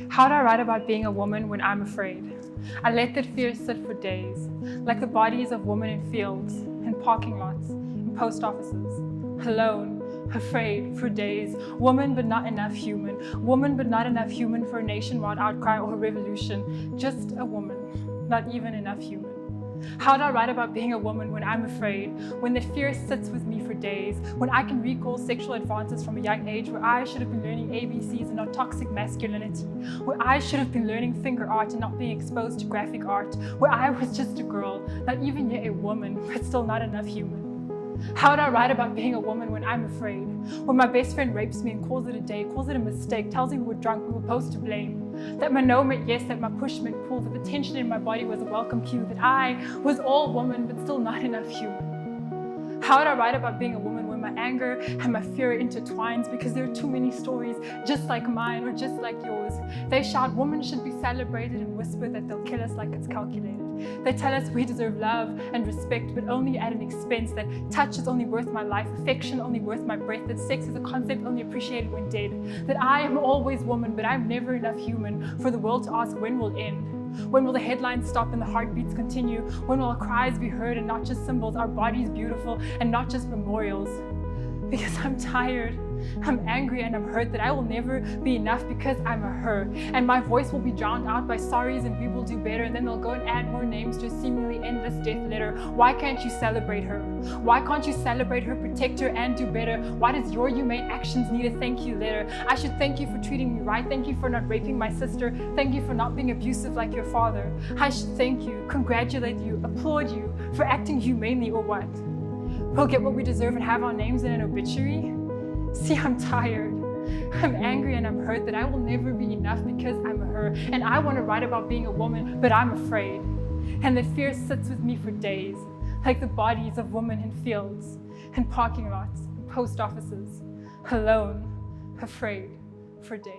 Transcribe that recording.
How do I write about being a woman when I'm afraid? I let that fear sit for days, like the bodies of women in fields, in parking lots, in post offices, alone, afraid for days. Woman but not enough human. Woman but not enough human for a nationwide outcry or a revolution. Just a woman, not even enough human. How do I write about being a woman when I'm afraid, when the fear sits with me for days, when I can recall sexual advances from a young age where I should have been learning ABCs and not toxic masculinity, where I should have been learning finger art and not being exposed to graphic art, where I was just a girl, not even yet a woman, but still not enough human. How do I write about being a woman when I'm afraid? When my best friend rapes me and calls it a day, calls it a mistake, tells me we were drunk, we were both to blame. That my no meant yes, that my push meant pull, that the tension in my body was a welcome cue, that I was all woman but still not enough human. How do I write about being a woman when my anger and my fear intertwines because there are too many stories just like mine or just like yours? They shout women should be celebrated and whisper that they'll kill us like it's calculated. They tell us we deserve love and respect, but only at an expense, that touch is only worth my life, affection only worth my breath, that sex is a concept only appreciated when dead, that I am always woman, but I'm never enough human for the world to ask when will end. When will the headlines stop and the heartbeats continue? When will our cries be heard and not just symbols, our bodies beautiful and not just memorials? Because I'm tired, I'm angry and I'm hurt that I will never be enough because I'm a her. And my voice will be drowned out by sorries and we will do better, and then they'll go and add more names to a seemingly endless death letter. Why can't you celebrate her? Why can't you celebrate her, protect her and do better? Why does your humane actions need a thank you letter? I should thank you for treating me right. Thank you for not raping my sister. Thank you for not being abusive like your father. I should thank you, congratulate you, applaud you for acting humanely, or what? We'll get what we deserve and have our names in an obituary? See, I'm tired, I'm angry and I'm hurt that I will never be enough because I'm a her, and I want to write about being a woman, but I'm afraid. And the fear sits with me for days, like the bodies of women in fields, in parking lots, in post offices, alone, afraid for days.